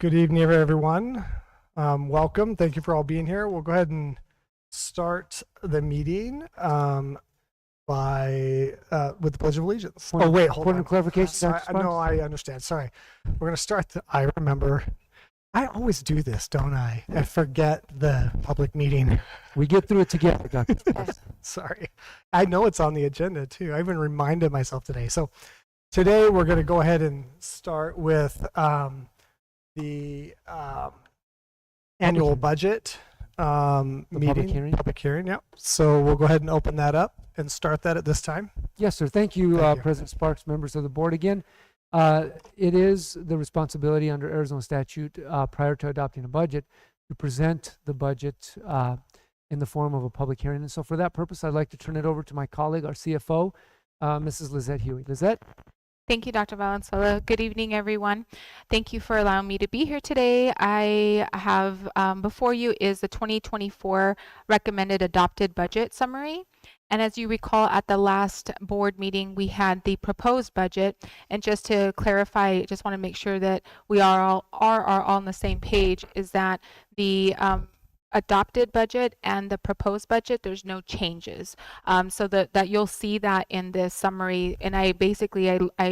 Good evening, everyone. Welcome. Thank you for all being here. We'll go ahead and start the meeting with the Pledge of Allegiance. Point, oh, wait, hold point on. of clarification, Sorry, Dr. no, Sparks? I understand. Sorry. We're going to start. I remember. I always do this, don't I? I forget the public meeting. We get through it together, Dr. Sparks. Sorry. I know it's on the agenda, too. I even reminded myself today. So today we're going to go ahead and start with the annual budget meeting. Public hearing, yep. So we'll go ahead and open that up and start that at this time. Yes, sir. Thank you, President Sparks, members of the board. Again, it is the responsibility under Arizona statute prior to adopting a budget to present the budget in the form of a public hearing. And so for that purpose, I'd like to turn it over to my colleague, our CFO, Mrs. Lizette Huey. Lizette? Thank you, Dr. Valenzuela. Good evening, everyone. Thank you for allowing me to be here today. I have before you is the 2024 recommended adopted budget summary. And as you recall, at the last board meeting, we had the proposed budget. And just to clarify, just want to make sure that we are all on the same page, is that the adopted budget and the proposed budget, there's no changes. So that you'll see that in this summary. And I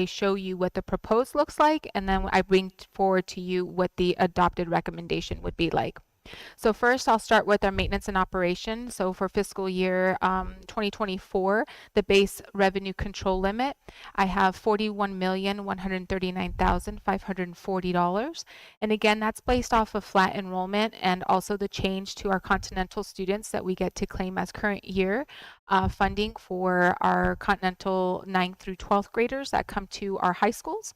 show you what the proposed looks like, and then I bring forward to you what the adopted recommendation would be like. So first, I'll start with our maintenance and operation. So for fiscal year 2024, the base revenue control limit, I have $41,139,540. And again, that's based off of flat enrollment and also the change to our continental students that we get to claim as current year funding for our continental 9th through 12th graders that come to our high schools.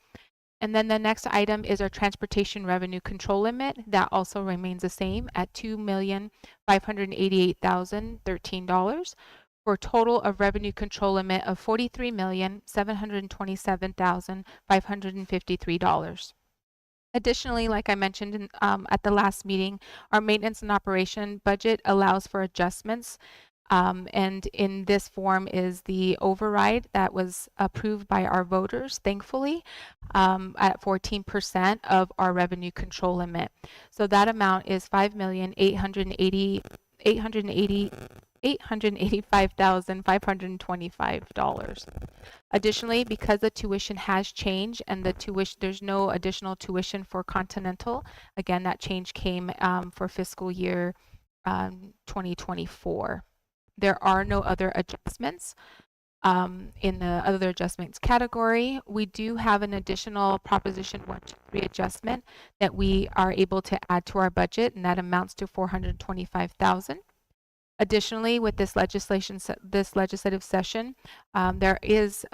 And then the next item is our transportation revenue control limit. That also remains the same at $2,588,013 for a total of revenue control limit of $43,727,553. Additionally, like I mentioned at the last meeting, our maintenance and operation budget allows for adjustments. And in this form is the override that was approved by our voters, thankfully, at 14% of our revenue control limit. So that amount is $885,525. Additionally, because the tuition has changed and there's no additional tuition for Continental, again, that change came for fiscal year 2024. There are no other adjustments in the other adjustments category. We do have an additional Proposition 123 adjustment that we are able to add to our budget, and that amounts to $425,000. Additionally, with this legislative session, there was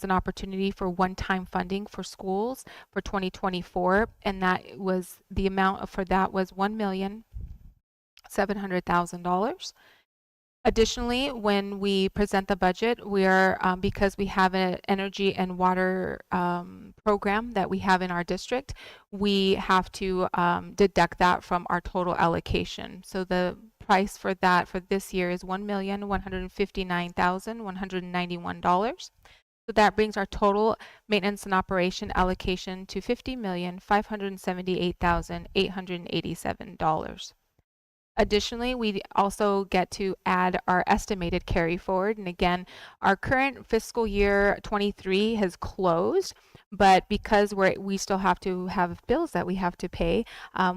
an opportunity for one-time funding for schools for 2024, and that was the amount for that was $1,700,000. Additionally, when we present the budget, we are, because we have an energy and water program that we have in our district, we have to deduct that from our total allocation. So the price for that for this year is $1,159,191. So that brings our total maintenance and operation allocation to $50,578,887. Additionally, we also get to add our estimated carry forward. And again, our current fiscal year 23 has closed, but because we still have to have bills that we have to pay,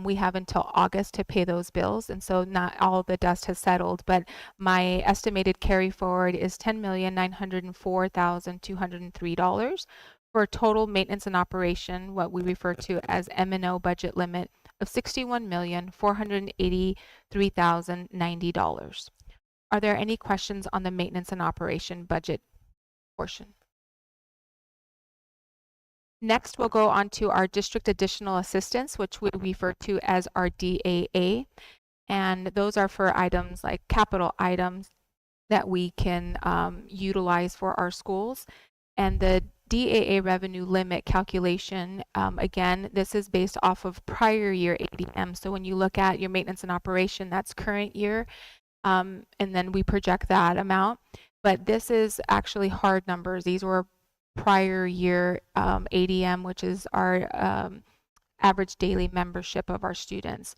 we have until August to pay those bills. And so not all the dust has settled, but my estimated carry forward is $10,904,203 for a total maintenance and operation, what we refer to as M&O budget limit of $61,483,090. Are there any questions on the maintenance and operation budget portion? Next, we'll go on to our district additional assistance, which we refer to as our DAA. And those are for items like capital items that we can utilize for our schools. And the DAA revenue limit calculation, again, this is based off of prior year ADM. So when you look at your maintenance and operation, that's current year, and then we project that amount. But this is actually hard numbers. These were prior year ADM, which is our average daily membership of our students.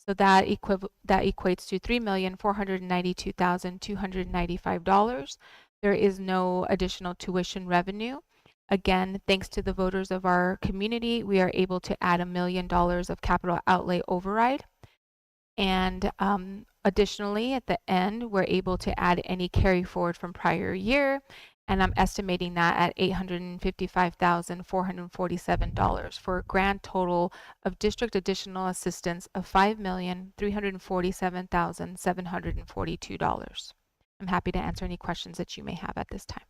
So that equates to $3,492,295. There is no additional tuition revenue. Again, thanks to the voters of our community, we are able to add $1 million of capital outlay override. And additionally, at the end, we're able to add any carry forward from prior year. And I'm estimating that at $855,447 for a grand total of district additional assistance of $5,347,742. I'm happy to answer any questions that you may have at this time.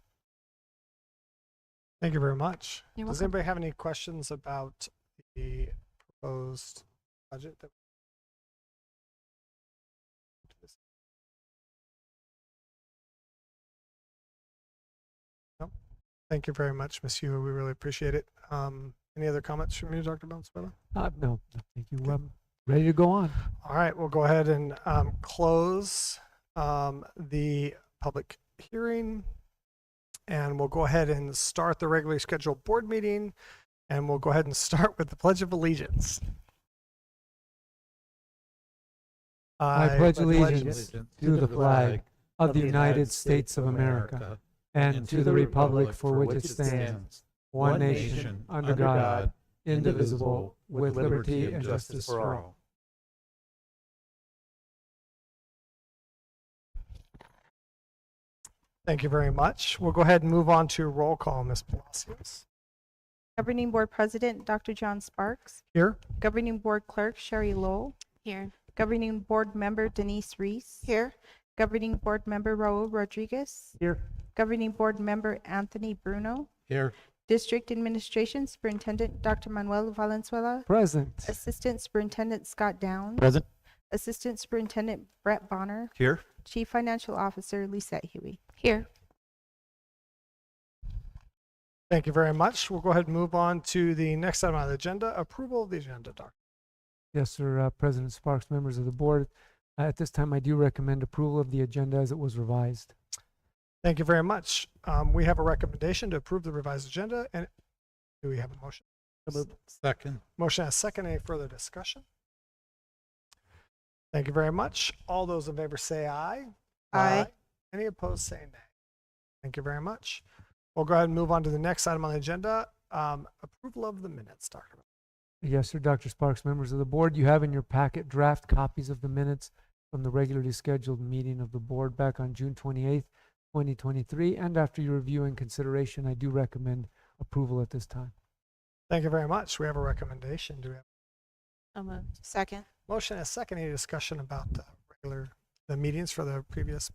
Thank you very much. You're Does welcome. anybody have any questions about the proposed budget? No? Thank you very much, Ms. Yu. We really appreciate it. Any other comments from you, Dr. Valenzuela? No, thank you. Ready to go on. All right, we'll go ahead and close the public hearing, and we'll go ahead and start the regularly scheduled board meeting, and we'll go ahead and start with the Pledge of Allegiance. I pledge allegiance to the flag of the United States of America and to the republic for which it stands, one nation, under God, indivisible, with liberty and justice for all. Thank you very much. We'll go ahead and move on to roll call, Ms. Palacios. Governing Board President, Dr. John Sparks. Here. Governing Board Clerk, Sherry Lowell. Here. Governing Board Member, Denise Reese. Here. Governing Board Member, Raul Rodriguez. Here. Governing Board Member, Anthony Bruno. Here. District Administration Superintendent, Dr. Manuel Valenzuela. Present. Assistant Superintendent, Scott Downs. Present. Assistant Superintendent, Brett Bonner. Here. Chief Financial Officer, Lisette Huey. Here. Thank you very much. We'll go ahead and move on to the next item on the agenda, approval of the agenda, Doctor. Yes, sir. President Sparks, members of the board. At this time, I do recommend approval of the agenda as it was revised. Thank you very much. We have a recommendation to approve the revised agenda, and do we have a motion? Second. Motion has second. Any further discussion? Thank you very much. All those in favor say aye. Aye. Any opposed say nay. Thank you very much. We'll go ahead and move on to the next item on the agenda, approval of the minutes, Dr. Yes, sir. Dr. Sparks, members of the board, you have in your packet draft copies of the minutes from the regularly scheduled meeting of the board back on June 28th, 2023. And after your review and consideration, I do recommend approval at this time. Thank you very much. We have a recommendation. Do we have Second. motion has second? Any discussion about the meetings for the previous?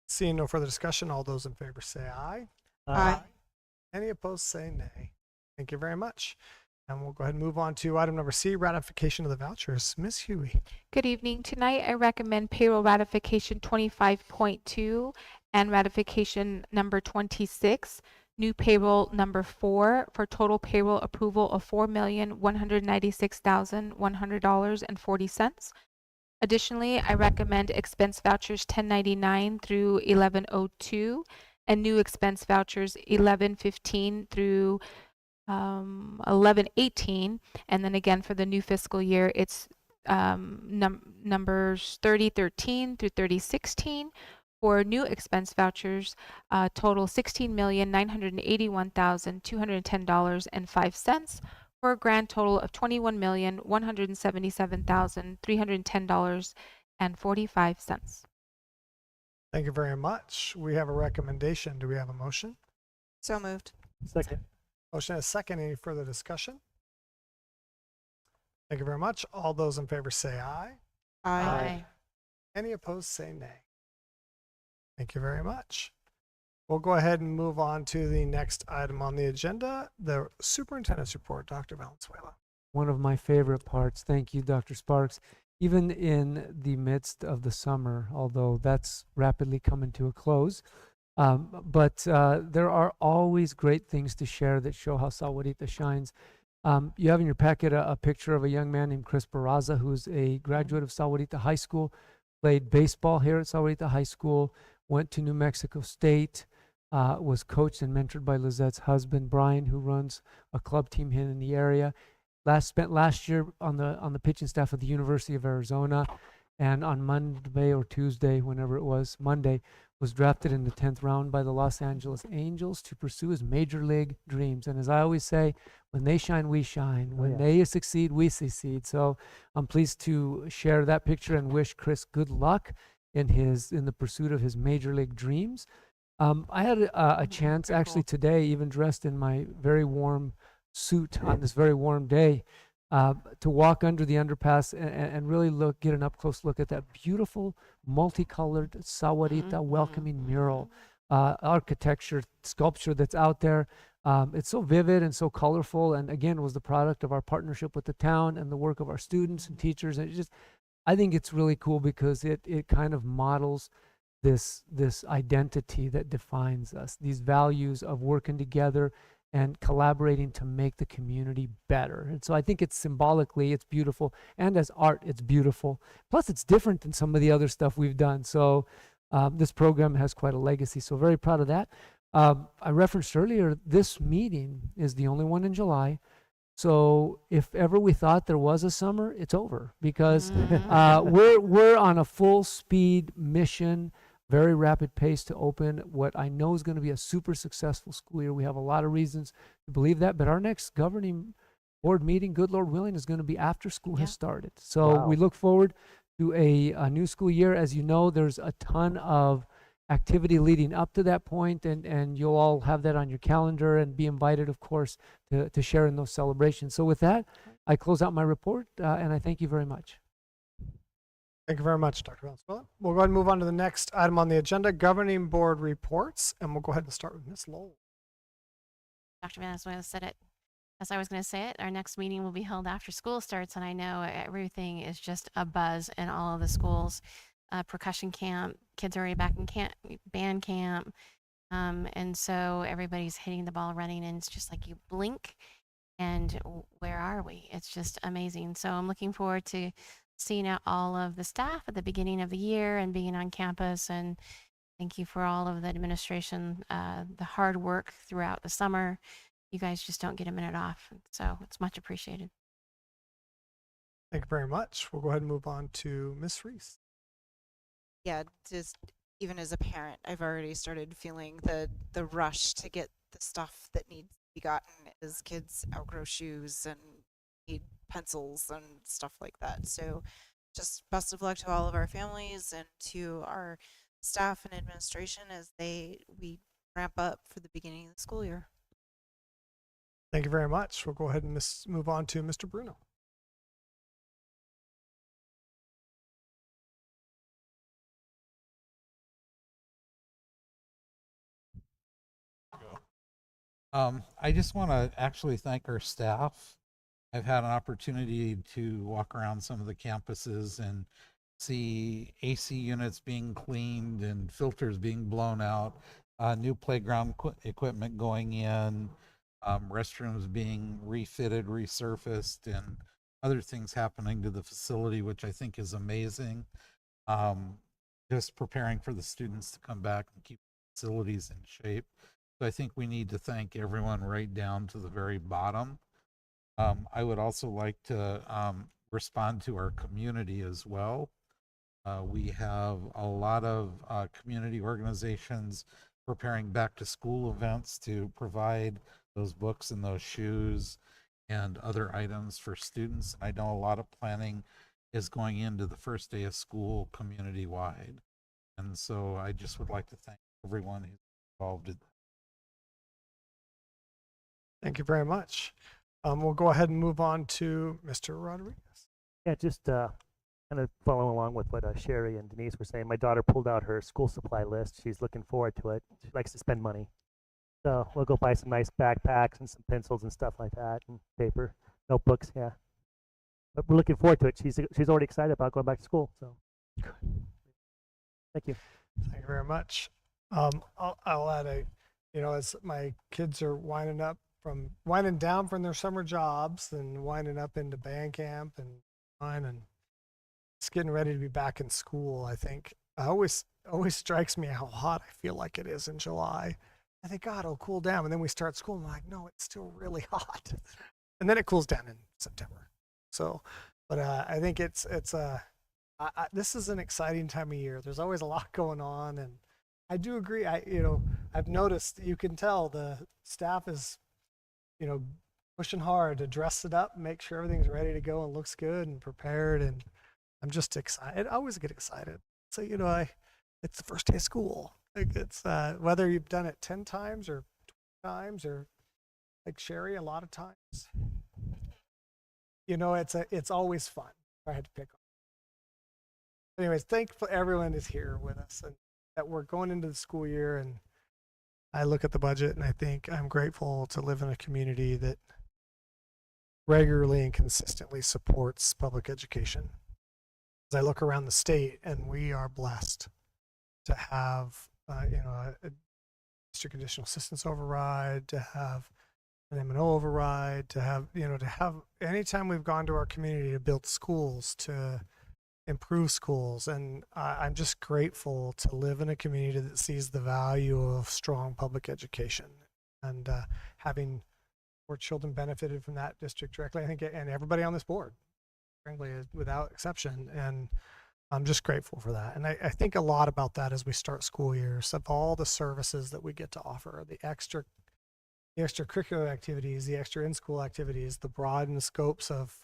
Seeing no further discussion, all those in favor say aye. Aye. Any opposed say nay. Thank you very much. And we'll go ahead and move on to item number C, ratification of the vouchers. Ms. Huey. Good evening. Tonight, I recommend payroll ratification 25.2 and ratification number 26, new payroll number 4 for total payroll approval of $4,196,100.40. Additionally, I recommend expense vouchers 1099 through 1102 and new expense vouchers 1115 through 1118, and then again for the new fiscal year it's numbers 3013 through 3016 for new expense vouchers, total $16,981,210.05 for a grand total of $21,177,310.45. Thank you very much. We have a recommendation. Do we have a motion? So moved. Second. Motion has second. Any further discussion? Thank you very much. All those in favor say aye. Aye. Any opposed say nay. Thank you very much. We'll go ahead and move on to the next item on the agenda, the superintendent's report. Dr. Valenzuela. One of my favorite parts. Thank you, Dr. Sparks. Even in the midst of the summer, although that's rapidly coming to a close, but there are always great things to share that show how Sahuarita shines. You have in your packet a picture of a young man named Chris Barraza, who's a graduate of Sahuarita High School, played baseball here at Sahuarita High School, went to New Mexico State, was coached and mentored by Lizette's husband, Brian, who runs a club team here in the area. Spent last year on the pitching staff of the University of Arizona, and on Monday or Tuesday, whenever it was, Monday, was drafted in the 10th round by the Los Angeles Angels to pursue his major league dreams. And as I always say, when they shine, we shine. When they succeed, we succeed. So I'm pleased to share that picture and wish Chris good luck in the pursuit of his major league dreams. I had a chance actually today, even dressed in my very warm suit on this very warm day, to walk under the underpass and really get an up close look at that beautiful multicolored Sahuarita welcoming mural architecture sculpture that's out there. It's so vivid and so colorful, and again was the product of our partnership with the town and the work of our students and teachers. And I think it's really cool because it kind of models this identity that defines us, these values of working together and collaborating to make the community better. And so I think it's symbolically, it's beautiful. And as art, it's beautiful. Plus, it's different than some of the other stuff we've done. So this program has quite a legacy. So very proud of that. I referenced earlier, this meeting is the only one in July. So if ever we thought there was a summer, it's over because we're on a full speed mission, very rapid pace to open what I know is going to be a super successful school year. We have a lot of reasons to believe that, but our next governing board meeting, good Lord willing, is going to be after school has started. So we look forward to a new school year. As you know, there's a ton of activity leading up to that point, and you'll all have that on your calendar and be invited, of course, to share in those celebrations. So with that, I close out my report, and I thank you very much. Thank you very much, Dr. Valenzuela. We'll go ahead and move on to the next item on the agenda, governing board reports, and we'll go ahead and start with Ms. Lowell. Dr. Valenzuela said it as I was going to say it. Our next meeting will be held after school starts, and I know everything is just a buzz in all of the schools. Percussion camp, kids are already back in camp, band camp, and so everybody's hitting the ball running, and it's just like you blink, and where are we? It's just amazing. So I'm looking forward to seeing out all of the staff at the beginning of the year and being on campus, and thank you for all of the administration, the hard work throughout the summer. You guys just don't get a minute off, so it's much appreciated. Thank you very much. We'll go ahead and move on to Ms. Reese. Yeah, just even as a parent, I've already started feeling the rush to get the stuff that needs to be gotten as kids outgrow shoes and need pencils and stuff like that. So just best of luck to all of our families and to our staff and administration as we ramp up for the beginning of the school year. Thank you very much. We'll go ahead and move on to Mr. Bruno. I just want to actually thank our staff. I've had an opportunity to walk around some of the campuses and see AC units being cleaned and filters being blown out, new playground equipment going in, restrooms being refitted, resurfaced, and other things happening to the facility, which I think is amazing. Just preparing for the students to come back and keep facilities in shape. So I think we need to thank everyone right down to the very bottom. I would also like to respond to our community as well. We have a lot of community organizations preparing back to school events to provide those books and those shoes and other items for students. I know a lot of planning is going into the first day of school community wide. And so I just would like to thank everyone who's involved in that. Thank you very much. We'll go ahead and move on to Mr. Rodriguez. Yeah, just kind of following along with what Sherry and Denise were saying. My daughter pulled out her school supply list. She's looking forward to it. She likes to spend money. So we'll go buy some nice backpacks and some pencils and stuff like that, and paper, notebooks, yeah. But we're looking forward to it. She's already excited about going back to school. So thank you. Thank you very much. I'll add as my kids are winding down from their summer jobs and winding up into band camp and it's getting ready to be back in school. I think always strikes me how hot I feel like it is in July. I think, God, it'll cool down. And then we start school, and I'm like, no, it's still really hot. And then it cools down in September. So, but I think this is an exciting time of year. There's always a lot going on, and I do agree. I've noticed, you can tell the staff is, pushing hard to dress it up, make sure everything's ready to go and looks good and prepared. And I'm just excited. I always get excited. So, it's the first day of school. Like, it's whether you've done it 10 times or 20 times or like Sherry, a lot of times. It's always fun. If I had to pick on. Anyways, thankful everyone is here with us and that we're going into the school year. And I look at the budget and I think I'm grateful to live in a community that regularly and consistently supports public education. As I look around the state, and we are blessed to have, a district additional assistance override, to have an M&O override, to have anytime we've gone to our community to build schools, to improve schools. And I'm just grateful to live in a community that sees the value of strong public education, and having 4 children benefited from that district directly, I think, and everybody on this board, frankly, without exception. And I'm just grateful for that. And I think a lot about that as we start school years, of all the services that we get to offer, the extracurricular activities, the extra in-school activities, the broadened scopes of,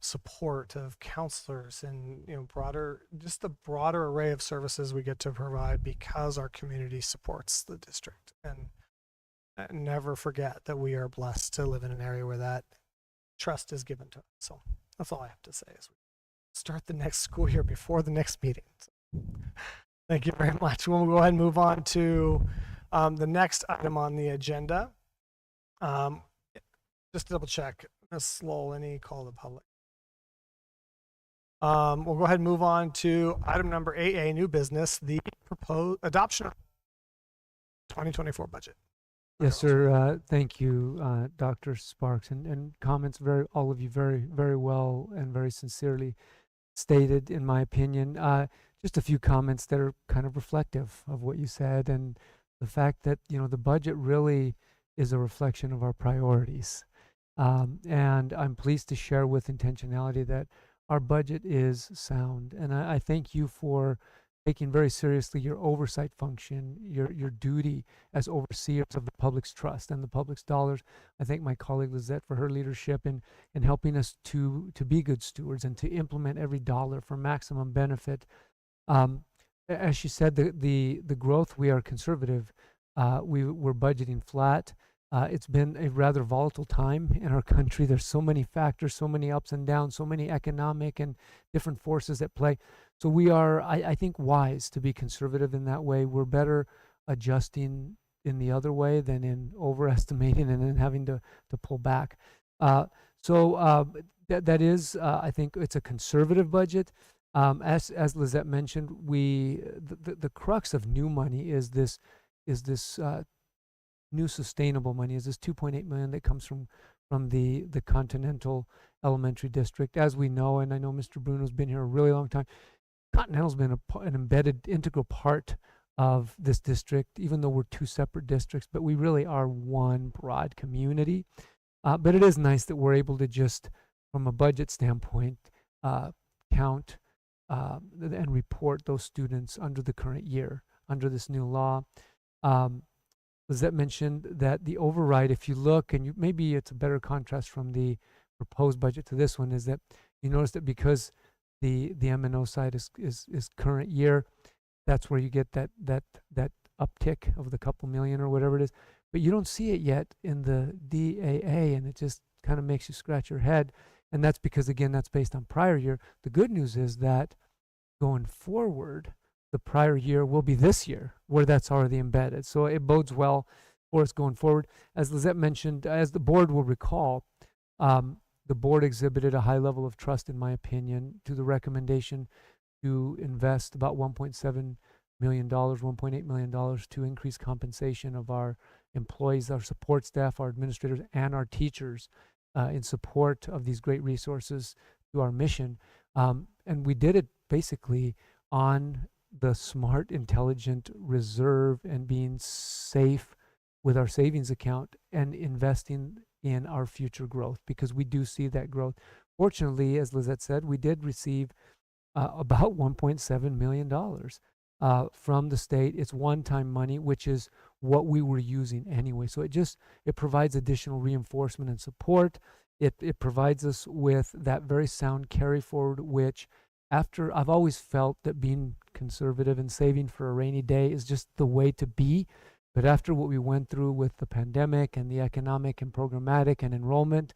support of counselors, and, the broader array of services we get to provide because our community supports the district. And never forget that we are blessed to live in an area where that trust is given to us. So that's all I have to say as we start the next school year before the next meeting. So, thank you very much. We'll go ahead and move on to the next item on the agenda. Just double check. Ms. Lowell, any call to the public? We'll go ahead and move on to item number 8A, new business, the proposed adoption of 2024 budget. Yes, sir. Thank you, Dr. Sparks, and comments all of you very, very well and very sincerely stated, in my opinion. Just a few comments that are kind of reflective of what you said, and the fact that, the budget really is a reflection of our priorities. And I'm pleased to share with intentionality that our budget is sound. And I thank you for taking very seriously your oversight function, your duty as overseers of the public's trust and the public's dollars. I thank my colleague Lizette for her leadership in helping us to be good stewards and to implement every dollar for maximum benefit. As she said, the growth, we are conservative. We're budgeting flat. It's been a rather volatile time in our country. There's so many factors, so many ups and downs, so many economic and different forces at play. So we are, I think, wise to be conservative in that way. We're better adjusting in the other way than in overestimating and then having to pull back. So that is, I think, it's a conservative budget. As Lizette mentioned, the crux of new money is this new sustainable money, is this $2.8 million that comes from the Continental Elementary District. As we know, and I know Mr. Bruno's been here a really long time, Continental's been an embedded, integral part of this district, even though we're 2 separate districts, but we really are one broad community. But it is nice that we're able to just, from a budget standpoint, count and report those students under the current year, under this new law. Lizette mentioned that the override, if you look, and maybe it's a better contrast from the proposed budget to this one, is that you notice that because the M&O side is current year, that's where you get that uptick of the couple million or whatever it is. But you don't see it yet in the DAA, and it just kind of makes you scratch your head. And that's because, again, that's based on prior year. The good news is that going forward, the prior year will be this year, where that's already embedded. So it bodes well for us going forward. As Lizette mentioned, as the board will recall, the board exhibited a high level of trust, in my opinion, to the recommendation to invest about $1.7 million, $1.8 million to increase compensation of our employees, our support staff, our administrators, and our teachers in support of these great resources to our mission. And we did it basically on the smart, intelligent reserve and being safe with our savings account and investing in our future growth, because we do see that growth. Fortunately, as Lizette said, we did receive about $1.7 million from the state. It's one-time money, which is what we were using anyway. So it provides additional reinforcement and support. It provides us with that very sound carry forward, which after I've always felt that being conservative and saving for a rainy day is just the way to be. But after what we went through with the pandemic and the economic and programmatic and enrollment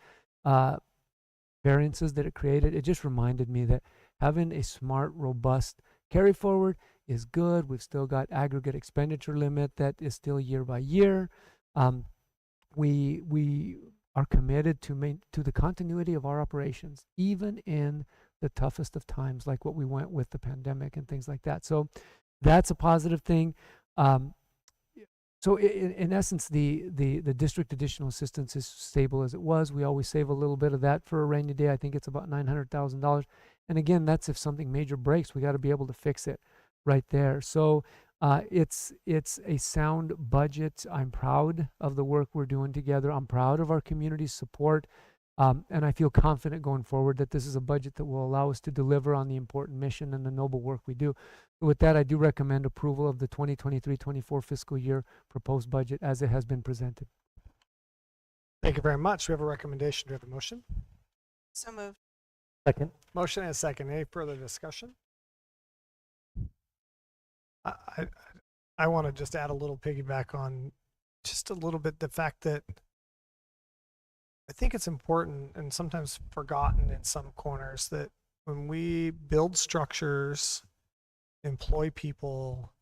variances that it created, it just reminded me that having a smart, robust carry forward is good. We've still got aggregate expenditure limit that is still year by year. We are committed to the continuity of our operations, even in the toughest of times, like what we went with the pandemic and things like that. So that's a positive thing. So in essence, the district additional assistance is stable as it was. We always save a little bit of that for a rainy day. I think it's about $900,000. And again, that's if something major breaks, we got to be able to fix it right there. So it's a sound budget. I'm proud of the work we're doing together. I'm proud of our community's support. And I feel confident going forward that this is a budget that will allow us to deliver on the important mission and the noble work we do. With that, I do recommend approval of the 2023-24 fiscal year proposed budget as it has been presented. Thank you very much. We have a recommendation. Do we have a motion? So moved. Second. Motion and a second. Any further discussion? I want to just add a little piggyback on just a little bit the fact that I think it's important and sometimes forgotten in some corners that when we build structures, employ people,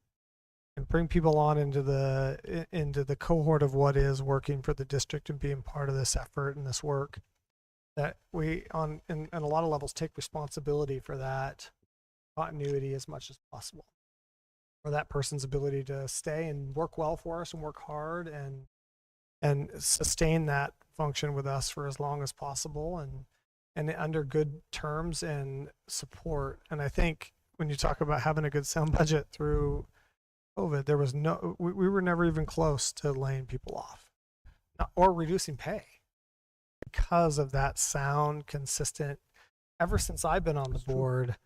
and bring people on into the cohort of what is working for the district and being part of this effort and this work, that we in a lot of levels take responsibility for that continuity as much as possible, for that person's ability to stay and work well for us and work hard and sustain that function with us for as long as possible and under good terms and support. And I think when you talk about having a good sound budget through COVID, there was we were never even close to laying people off or reducing pay because of that sound, consistent. Ever since I've been on the board,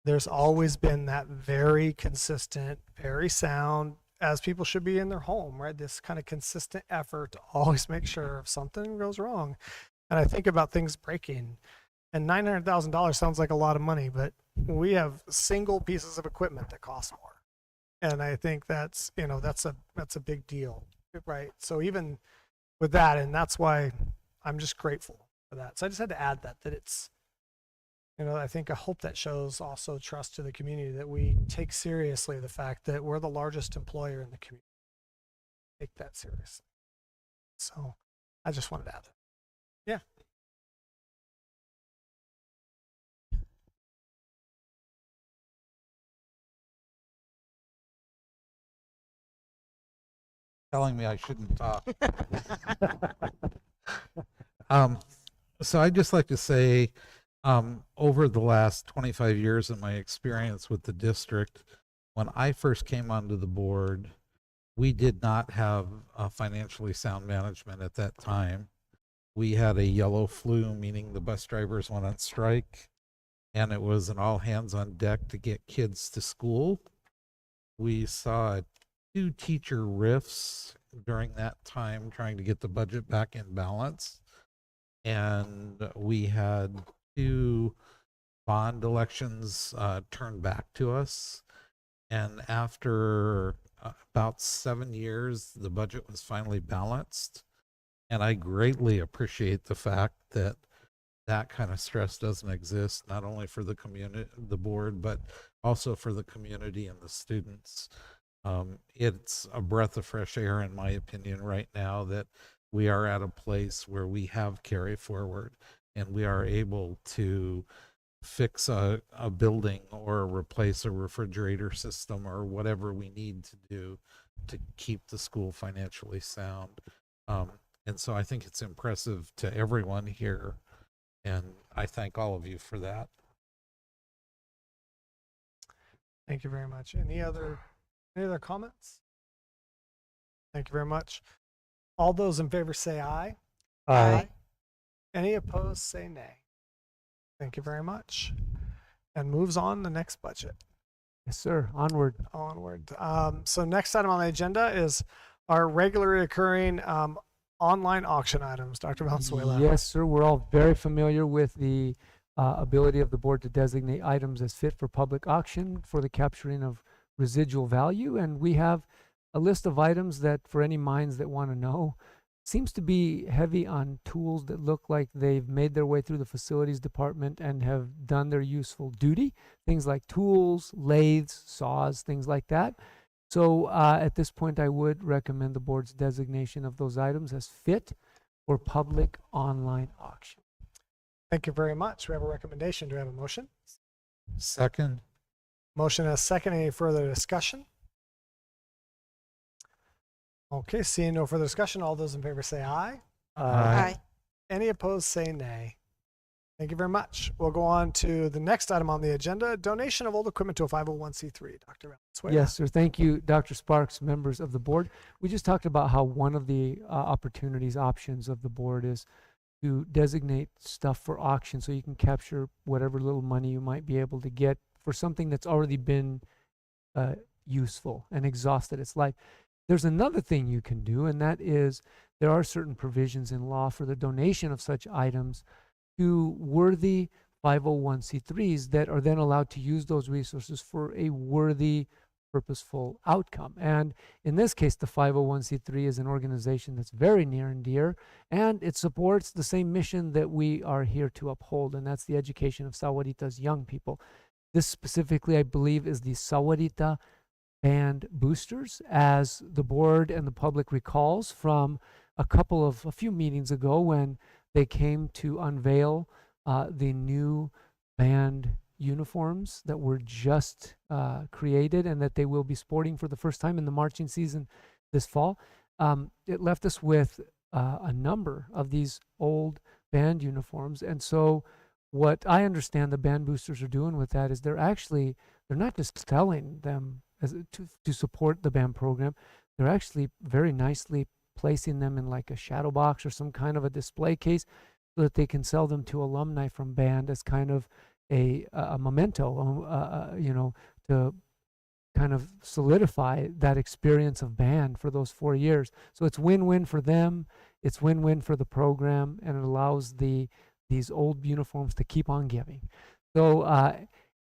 there's always been that very consistent, very sound, as people should be in their home, right? This kind of consistent effort to always make sure if something goes wrong. And I think about things breaking, and $900,000 sounds like a lot of money, but we have single pieces of equipment that cost more. And I think that's a big deal, right? So even with that, and that's why I'm just grateful for that. So I just had to add that it's, I think I hope that shows also trust to the community that we take seriously the fact that we're the largest employer in the community. Take that seriously. So I just wanted to add that. Yeah. Telling me I shouldn't talk. So I'd just like to say, over the last 25 years in my experience with the district, when I first came onto the board, we did not have financially sound management at that time. We had a yellow flu, meaning the bus drivers went on strike, and it was an all hands on deck to get kids to school. We saw 2 teacher rifts during that time trying to get the budget back in balance. And we had 2 bond elections turned back to us. And after about 7 years, the budget was finally balanced. And I greatly appreciate the fact that that kind of stress doesn't exist, not only for the community, the board, but also for the community and the students. It's a breath of fresh air, in my opinion, right now that we are at a place where we have carry forward and we are able to fix a building or replace a refrigerator system or whatever we need to do to keep the school financially sound. And so I think it's impressive to everyone here, and I thank all of you for that. Thank you very much. Any other comments? Thank you very much. All those in favor say aye. Aye. Any opposed say nay. Thank you very much. And moves on the next budget. Yes, sir. Onward. Onward. So next item on the agenda is our regularly occurring online auction items. Dr. Valenzuela. Yes, sir. We're all very familiar with the ability of the board to designate items as fit for public auction for the capturing of residual value. And we have a list of items that, for any minds that want to know, seems to be heavy on tools that look like they've made their way through the facilities department and have done their useful duty. Things like tools, lathes, saws, things like that. So at this point, I would recommend the board's designation of those items as fit for public online auction. Thank you very much. We have a recommendation. Do we have a motion? Second. Motion as second. Any further discussion? Okay, seeing no further discussion, all those in favor say aye. Aye. Any opposed say nay. Thank you very much. We'll go on to the next item on the agenda, donation of old equipment to a 501c3. Dr. Valenzuela. Yes, sir. Thank you, Dr. Sparks, members of the board. We just talked about how one of the options of the board is to designate stuff for auction so you can capture whatever little money you might be able to get for something that's already been useful and exhausted its life. There's another thing you can do, and that is there are certain provisions in law for the donation of such items to worthy 501c3s that are then allowed to use those resources for a worthy, purposeful outcome. And in this case, the 501c3 is an organization that's very near and dear, and it supports the same mission that we are here to uphold, and that's the education of Sahuarita's young people. This specifically, I believe, is the Sahuarita Band Boosters, as the board and the public recalls from a few meetings ago when they came to unveil the new band uniforms that were just created and that they will be sporting for the first time in the marching season this fall. It left us with a number of these old band uniforms. And so what I understand the band boosters are doing with that is they're not just selling them to support the band program. They're actually very nicely placing them in like a shadow box or some kind of a display case so that they can sell them to alumni from band as kind of a memento, to kind of solidify that experience of band for those 4 years. So it's win-win for them, it's win-win for the program, and it allows these old uniforms to keep on giving. So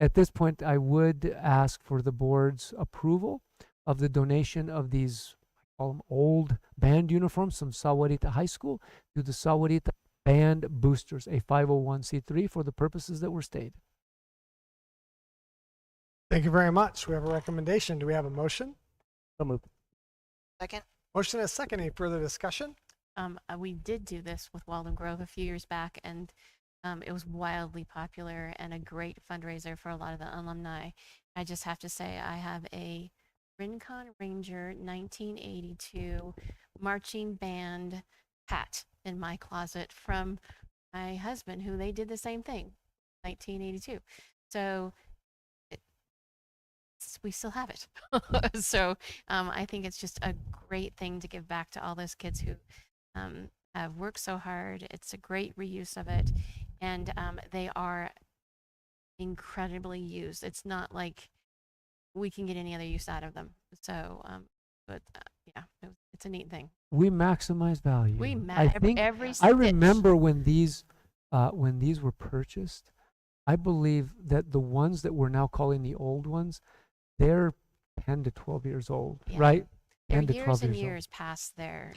at this point, I would ask for the board's approval of the donation of these, I call them old band uniforms from Sahuarita High School to the Sahuarita Band Boosters, a 501c3 for the purposes that were stated. Thank you very much. We have a recommendation. Do we have a motion? So moved. Second. Motion is second. Any further discussion? We did do this with Walden Grove a few years back, and it was wildly popular and a great fundraiser for a lot of the alumni. I just have to say I have a Rincon Ranger 1982 marching band hat in my closet from my husband, who they did the same thing, 1982. So we still have it. So I think it's just a great thing to give back to all those kids who have worked so hard. It's a great reuse of it, and they are incredibly used. It's not like we can get any other use out of them. So, yeah, it's a neat thing. We maximize value. I think every I remember when these were purchased. I believe that the ones that we're now calling the old ones, they're 10 to 12 years old, Yeah. right? They're 10 to years 12 and years years past their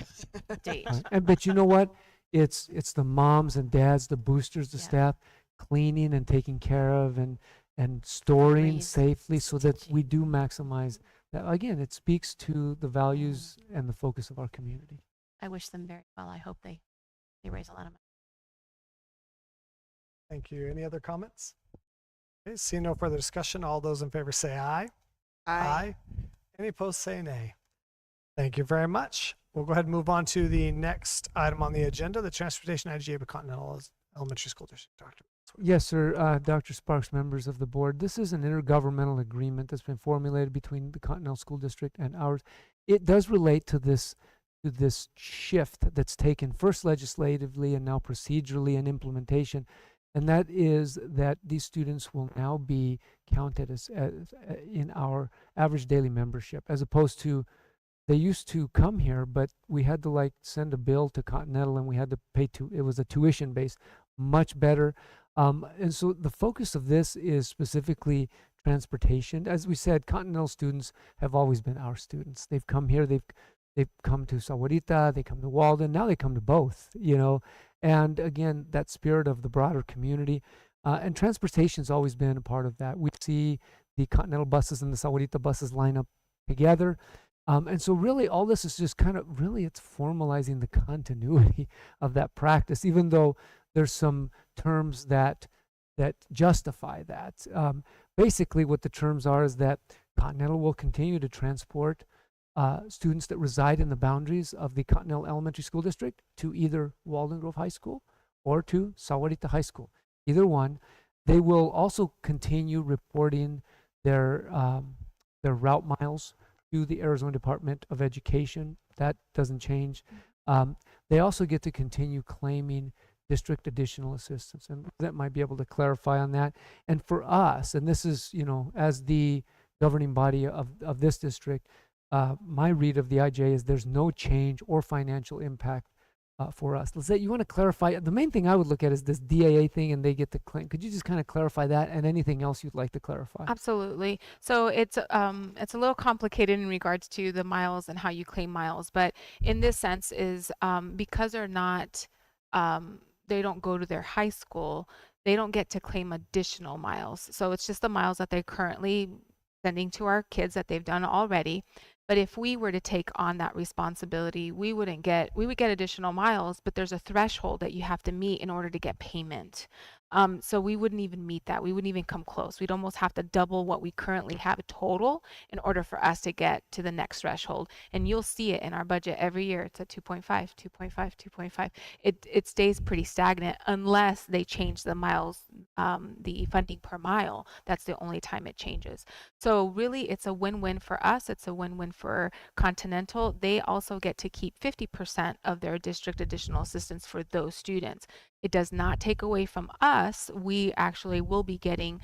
date. Right. But you know what? It's the moms and dads, the boosters, the Yeah. staff, cleaning and taking care of and storing Memories, safely so that stitching. we do maximize that. Again, it speaks to the values and the focus of our community. I wish them very well. I hope they raise a lot of money. Thank you. Any other comments? Okay, seeing no further discussion, all those in favor say aye. Aye. Any opposed say nay. Thank you very much. We'll go ahead and move on to the next item on the agenda, the Transportation IGA of Continental Elementary School District. Dr. Yes, sir. Dr. Sparks, members of the board. This is an intergovernmental agreement that's been formulated between the Continental School District and ours. It does relate to this shift that's taken first legislatively and now procedurally in implementation, and that is that these students will now be counted as in our average daily membership, as opposed to they used to come here, but we had to like send a bill to Continental and we had to pay it was a tuition base, much better. And so the focus of this is specifically transportation. As we said, Continental students have always been our students. They've come here, they've come to Sahuarita, they come to Walden, now they come to both, you know. And again, that spirit of the broader community. And transportation's always been a part of that. We see the Continental buses and the Sahuarita buses line up together. And so really all this is just kind of really it's formalizing the continuity of that practice, even though there's some terms that justify that. Basically what the terms are is that Continental will continue to transport students that reside in the boundaries of the Continental Elementary School District to either Walden Grove High School or to Sahuarita High School, either one. They will also continue reporting their route miles to the Arizona Department of Education. That doesn't change. They also get to continue claiming district additional assistance, and that might be able to clarify on that. And for us, and this is, you know, as the governing body of this district, my read of the IJ is there's no change or financial impact for us. Lizette, you want to clarify? The main thing I would look at is this DAA thing, and they get to claim. Could you just kind of clarify that, and anything else you'd like to clarify? Absolutely. So it's a little complicated in regards to the miles and how you claim miles, but in this sense is because they're not they don't go to their high school, they don't get to claim additional miles. So it's just the miles that they're currently sending to our kids that they've done already. But if we were to take on that responsibility, we would get additional miles, but there's a threshold that you have to meet in order to get payment. So we wouldn't even meet that. We wouldn't even come close. We'd almost have to double what we currently have total in order for us to get to the next threshold. And you'll see it in our budget every year. It's at 2.5, 2.5, 2.5. It stays pretty stagnant unless they change the miles, the funding per mile. That's the only time it changes. So really, it's a win-win for us. It's a win-win for Continental. They also get to keep 50% of their district additional assistance for those students. It does not take away from us. We actually will be getting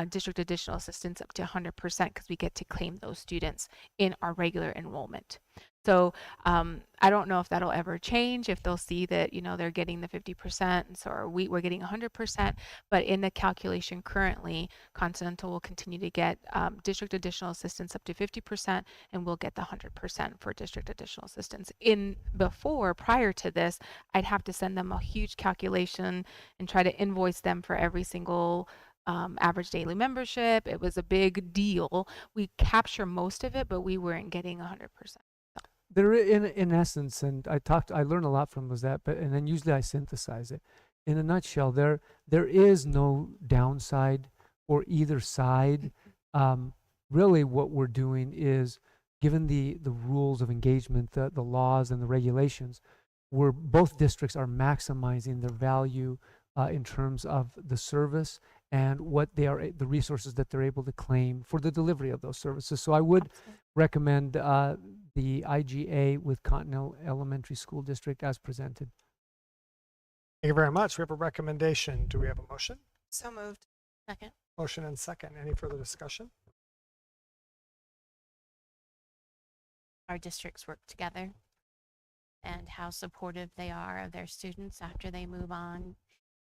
district additional assistance up to 100% because we get to claim those students in our regular enrollment. So I don't know if that'll ever change, if they'll see that, you know, they're getting the 50%, and so we're getting 100%. But in the calculation currently, Continental will continue to get district additional assistance up to 50%, and we'll get the 100% for district additional assistance. Prior to this, I'd have to send them a huge calculation and try to invoice them for every single average daily membership. It was a big deal. We capture most of it, but we weren't getting 100%. There, in essence, and I learned a lot from that, and then usually I synthesize it. In a nutshell, there is no downside or either side. Really what we're doing is, given the rules of engagement, the laws and the regulations, where both districts are maximizing their value in terms of the service and what they are, the resources that they're able to claim for the delivery of those services. So I would recommend the IGA with Continental Elementary School District as presented. Thank you very much. We have a recommendation. Do we have a motion? So moved. Second. Motion and second. Any further discussion? Our districts work together and how supportive they are of their students after they move on.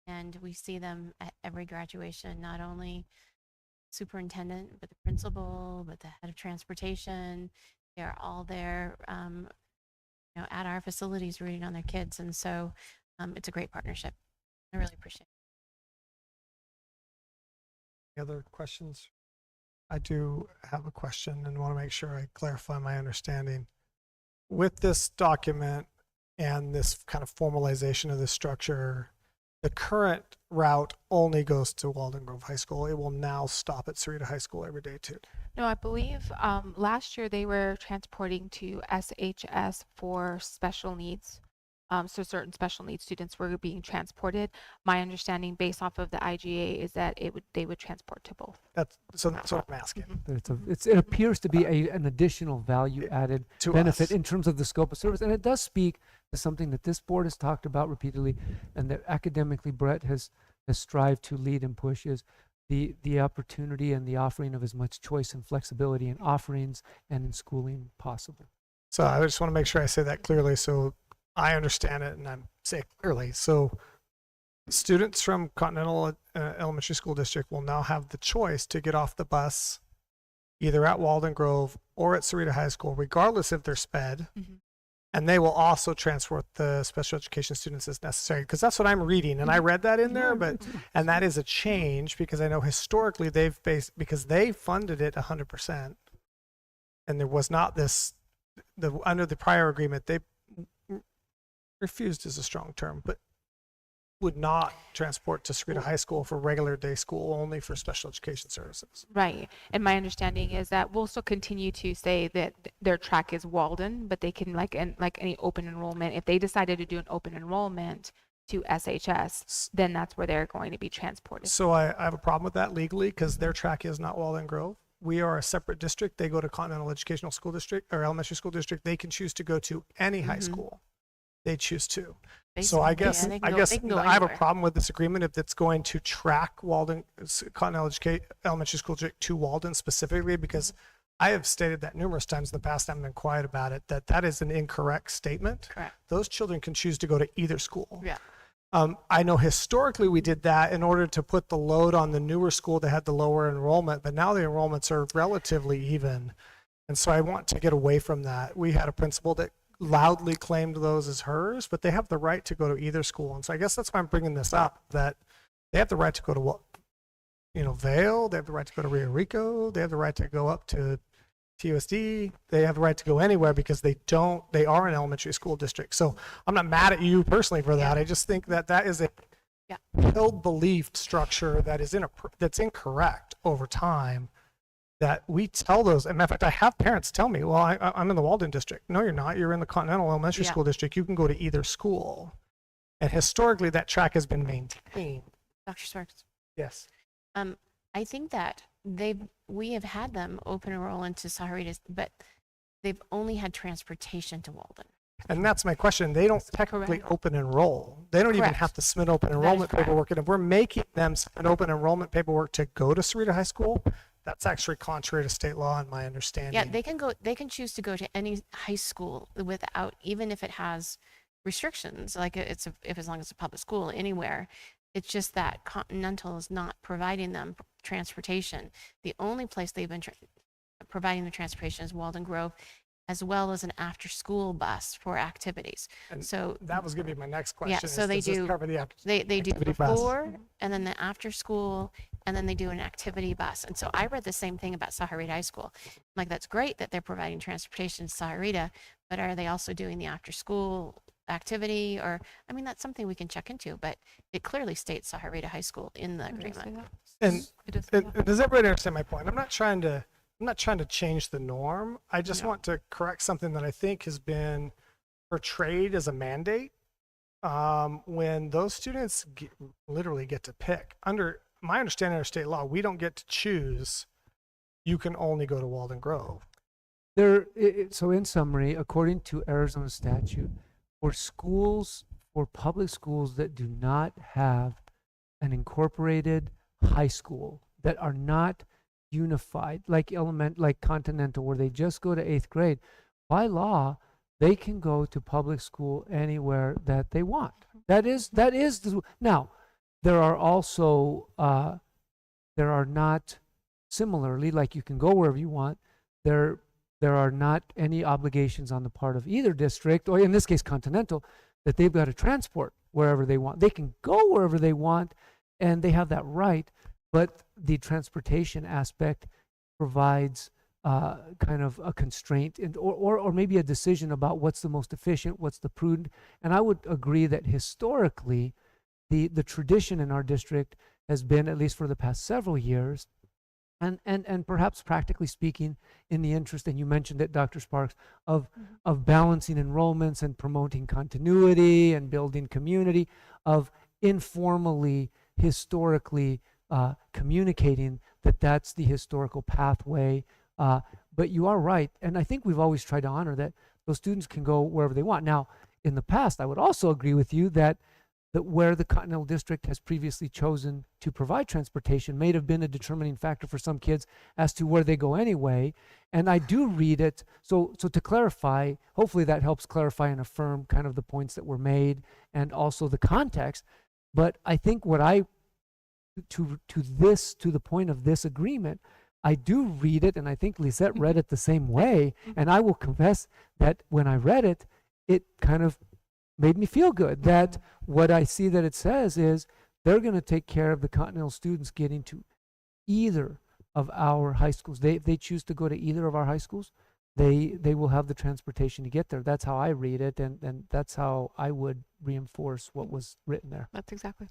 And we see them at every graduation, not only superintendent, but the principal, but the head of transportation. They're all there, at our facilities rooting on their kids. And so it's a great partnership. I really appreciate it. Any other questions? I do have a question and want to make sure I clarify my understanding. With this document and this kind of formalization of the structure, the current route only goes to Walden Grove High School. It will now stop at Sahuarita High School every day too. No, I believe last year they were transporting to SHS for special needs. So certain special needs students were being transported. My understanding based off of the IGA is that they would transport to both. That's what I'm asking. It appears to be an additional value added To benefit us. in terms of the scope of service. And it does speak to something that this board has talked about repeatedly and that academically Brett has strived to lead and push is the opportunity and the offering of as much choice and flexibility in offerings and in schooling possible. So I just want to make sure I say that clearly so I understand it and I'm saying it clearly. So students from Continental Elementary School District will now have the choice to get off the bus either at Walden Grove or at Sahuarita High School, regardless if they're sped. Mhm. And they will also transport the special education students as necessary, because that's what I'm reading. And I read that in there, and that is a change because I know historically because they funded it 100%. And there was not under the prior agreement, they refused is a strong term, but would not transport to Sahuarita High School for regular day school, only for special education services. Right. And my understanding is that we'll still continue to say that their track is Walden, but they can like any open enrollment, if they decided to do an open enrollment to SHS, then that's where they're going to be transported. So I have a problem with that legally because their track is not Walden Grove. We are a separate district. They go to Continental Educational School District or Elementary School District. They can choose to go to any high school they choose to. So I guess they I can go have a anywhere. problem with this agreement if it's going to track Walden Continental Elementary School District to Walden specifically, because I have stated that numerous times in the past. I've been quiet about it. That is an incorrect statement. Correct. Those children can choose to go to either school. Yeah. I know historically we did that in order to put the load on the newer school that had the lower enrollment, but now the enrollments are relatively even. And so I want to get away from that. We had a principal that loudly claimed those as hers, but they have the right to go to either school. And so I guess that's why I'm bringing this up, that they have the right to go to Vail, they have the right to go to Rio Rico, they have the right to go up to TUSD, they have the right to go anywhere because they are an elementary school district. So I'm not mad at you personally for that. I just think that is a held belief structure that is that's incorrect over time, that we tell those. As a matter of fact, I have parents tell me, well, I'm in the Walden district. No, you're not. You're in the Continental Elementary School District. You can go to either school. And historically, that track has been maintained. Dr. Sparks. Yes. I think that we have had them open enroll into Sahuarita, but they've only had transportation to Walden. And that's my question. They don't technically open enroll. They don't even Correct. have to submit open enrollment correct. paperwork. And if we're making them submit open enrollment paperwork to go to Sahuarita High School, that's actually contrary to state law, in my understanding. Yeah, they can choose to go to any high school without, even if it has restrictions, like if as long as it's a public school anywhere. It's just that Continental is not providing them transportation. The only place they've been providing the transportation is Walden Grove, as well as an after-school bus for activities. And so that was going to be my next question. Yeah, so does this cover the they do activity bus? before, and then the after school, and then they do an activity bus. And so I read the same thing about Sahuarita High School. Like, that's great that they're providing transportation to Sahuarita, but are they also doing the after school activity? Or, I mean, that's something we can check into, but it clearly states Sahuarita High School in the agreement. And does everybody understand my point? I'm not trying to change the norm. I just want to correct something that I think has been portrayed as a mandate. When those students literally get to pick. Under my understanding of state law, we don't get to choose. You can only go to Walden Grove. So in summary, according to Arizona statute, for public schools that do not have an incorporated high school, that are not unified, like Continental, where they just go to 8th grade, by law, they can go to public school anywhere that they want. That is now, there are also, there are not, similarly, like you can go wherever you want, there are not any obligations on the part of either district, or in this case Continental, that they've got to transport wherever they want. They can go wherever they want, and they have that right, but the transportation aspect provides kind of a constraint or maybe a decision about what's the most efficient, what's the prudent. And I would agree that historically, the tradition in our district has been, at least for the past several years, and perhaps practically speaking, in the interest, and you mentioned it, Dr. Sparks, of balancing enrollments and promoting continuity and building community, of informally, historically communicating that that's the historical pathway. But you are right, and I think we've always tried to honor that those students can go wherever they want. Now, in the past, I would also agree with you that where the Continental District has previously chosen to provide transportation may have been a determining factor for some kids as to where they go anyway. And I do read it. So to clarify, hopefully that helps clarify and affirm kind of the points that were made and also the context. But I think what to the point of this agreement, I do read it, and I think Lisette read it the same way. And I will confess that when I read it, it kind of made me feel good that what I see that it says is they're going to take care of the Continental students getting to either of our high schools. If they choose to go to either of our high schools, they will have the transportation to get there. That's how I read it, and that's how I would reinforce what was written there. That's exactly.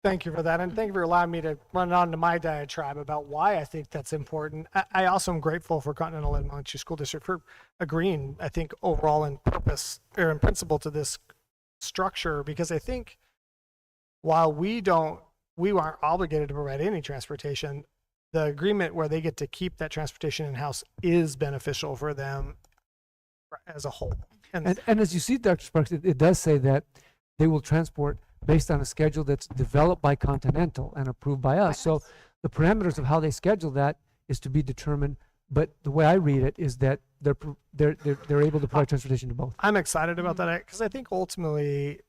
Thank you for that, and thank you for allowing me to run on to my diatribe about why I think that's important. I also am grateful for Continental Elementary School District for agreeing, I think, overall in purpose or in principle to this structure, because I think while we aren't obligated to provide any transportation, the agreement where they get to keep that transportation in-house is beneficial for them as a whole. And as you see, Dr. Sparks, it does say that they will transport based on a schedule that's developed by Continental and approved by us. So the parameters of how they schedule that is to be determined. But the way I read it is that they're able to provide transportation to both. I'm excited about that because I think ultimately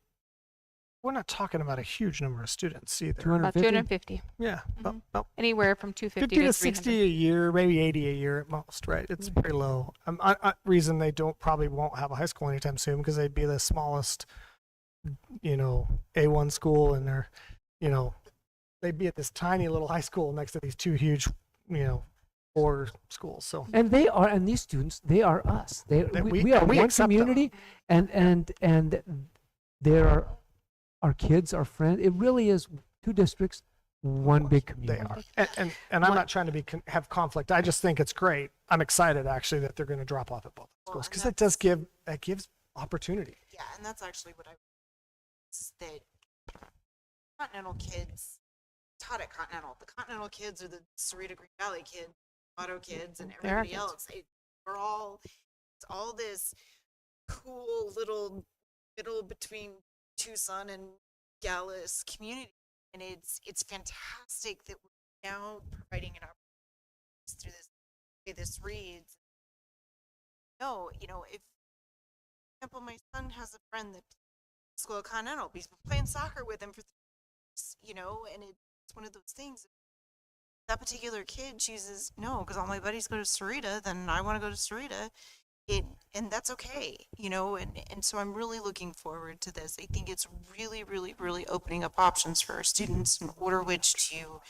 we're not talking about a huge number of students either. 250? About 250. Yeah, about Anywhere from 250 50 to 300. 60 a year, maybe 80 a year at most, right? It's pretty low. Reason they probably won't have a high school anytime soon because they'd be the smallest, A1 school, and they'd be at this tiny little high school next to these two huge, 4 schools. So and these students, they are us. We are we one accept community, and there are our kids, our friends. It really is 2 districts, one big community. They are, and I'm not trying to have conflict. I just think it's great. I'm excited actually that they're going to drop off at both schools because that gives opportunity. Yeah, and that's actually what that Continental kids taught at Continental. The Continental kids are the Sahuarita Green Valley kids, Auto kids, and everybody else. It's all this cool little middle between Tucson and Gallus community, and it's fantastic that we're now providing an opportunity through this way this reads. No, if, for example, my son has a friend that school at Continental, he's been playing soccer with him for 3 years, and it's one of those things. That particular kid chooses no, because all my buddies go to Sahuarita, then I want to go to Sahuarita. And that's okay, and so I'm really looking forward to this. I think it's really, really, really opening up options for our students in order which to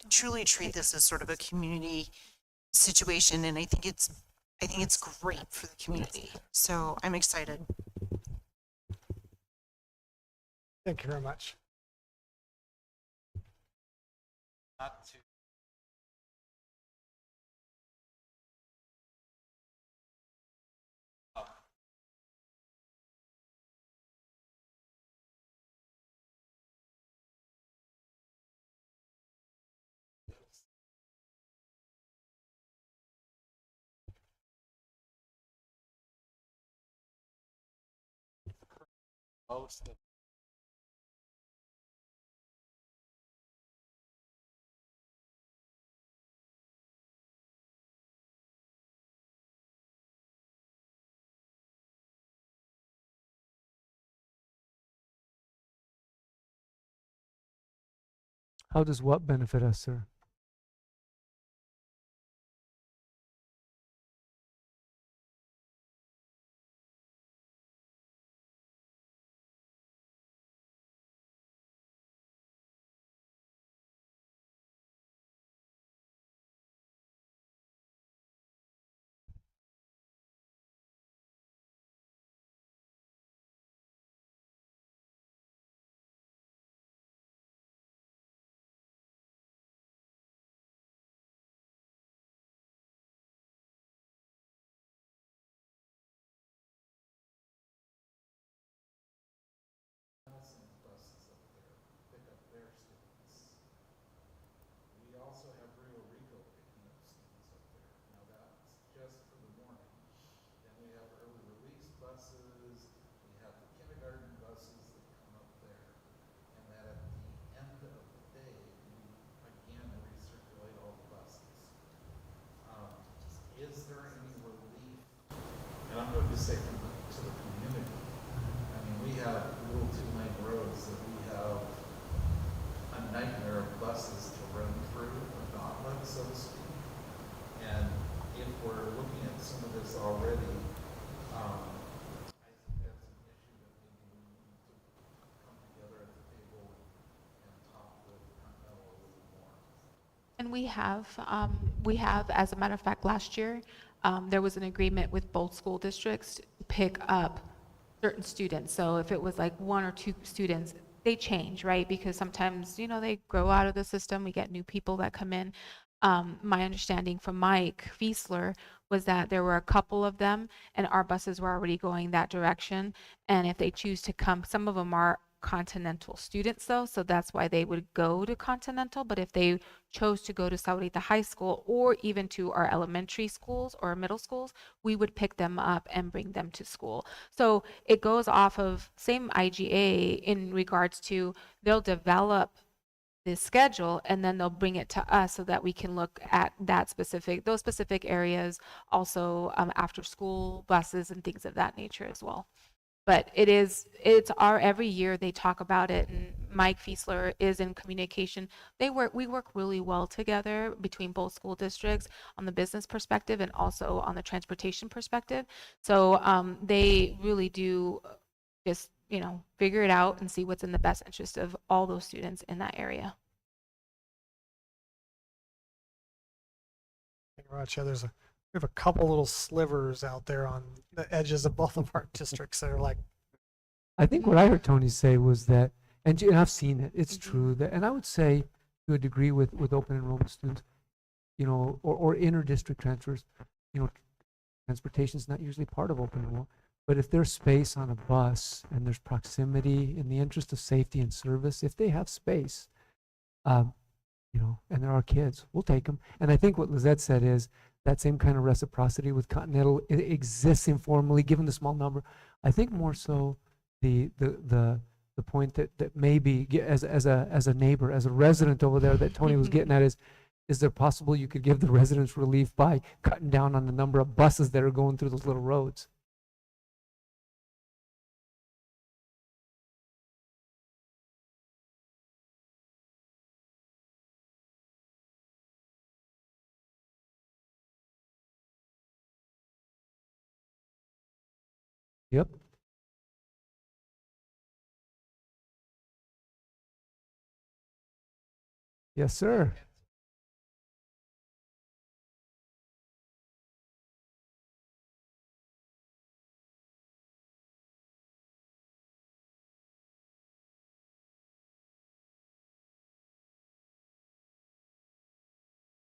truly treat this as sort of a community situation, and I think it's great for the community. So I'm excited. Thank you very much. Not to most of How does what benefit us, sir? buses, we have the kindergarten buses that come up there, and that at the end of the day, we again recirculate all the buses. Is there any relief? And I'm going to say to the community. I mean, we have little two-lane roads that we have a nightmare of buses to run through, a gauntlet, so to speak. And if we're looking at some of this already, I think that's an issue that maybe we need to come together at the table and talk with Continental a little more. And we have, as a matter of fact, last year, there was an agreement with both school districts to pick up certain students. So if it was like one or two students, they change, right? Because sometimes, they grow out of the system. We get new people that come in. My understanding from Mike Fiesler was that there were a couple of them and our buses were already going that direction. And if they choose to come, some of them are Continental students though, so that's why they would go to Continental. But if they chose to go to Sahuarita High School or even to our elementary schools or middle schools, we would pick them up and bring them to school. So it goes off of same IGA in regards to they'll develop this schedule and then they'll bring it to us so that we can look at those specific areas, also after school buses and things of that nature as well. But every year they talk about it, and Mike Fiesler is in communication. We work really well together between both school districts on the business perspective and also on the transportation perspective. So they really do just, figure it out and see what's in the best interest of all those students in that area. Thank you very much. Yeah, we have a couple little slivers out there on the edges of both of our districts that are like. I think what I heard Tony say was that, and I've seen it, it's true that, and I would say to a degree with open enrollment students, or inter-district transfers, transportation is not usually part of open enrollment. But if there's space on a bus and there's proximity in the interest of safety and service, if they have space, and there are kids, we'll take them. And I think what Lizette said is that same kind of reciprocity with Continental, it exists informally given the small number. I think more so the point that maybe as a neighbor, as a resident over there that Tony was getting at is there possible you could give the residents relief by cutting down on the number of buses that are going through those little roads? Yep. Yes, sir.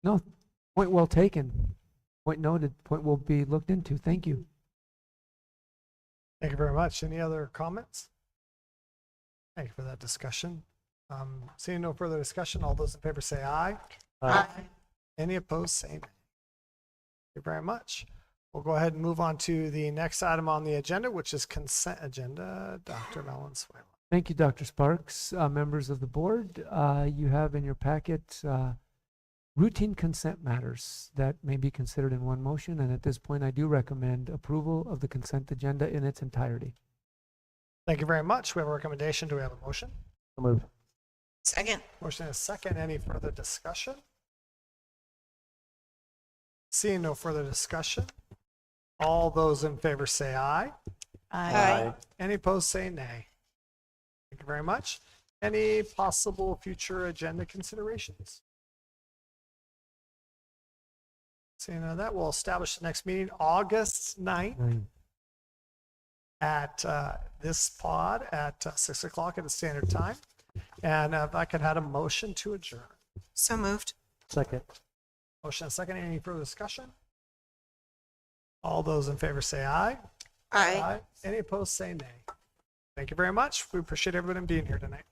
No, point well taken. Point noted. Point will be looked into. Thank you. Thank you very much. Any other comments? Thank you for that discussion. Seeing no further discussion, all those in favor say aye. Aye. Any opposed, say nay. Thank you very much. We'll go ahead and move on to the next item on the agenda, which is consent agenda. Dr. Valenzuela. Thank you, Dr. Sparks. Members of the board, you have in your packet routine consent matters that may be considered in one motion. And at this point, I do recommend approval of the consent agenda in its entirety. Thank you very much. We have a recommendation. Do we have a motion? So moved. Second. Motion is second. Any further discussion? Seeing no further discussion, all those in favor say aye. Aye. Any opposed, say nay. Thank you very much. Any possible future agenda considerations? Seeing none of that, we'll establish the next meeting August 9th at this pod at 6 o'clock at the standard time. And if I could have a motion to adjourn. So moved. Second. Motion and second. Any further discussion? All those in favor say aye. Aye. Any opposed, say nay. Thank you very much. We appreciate everyone being here tonight.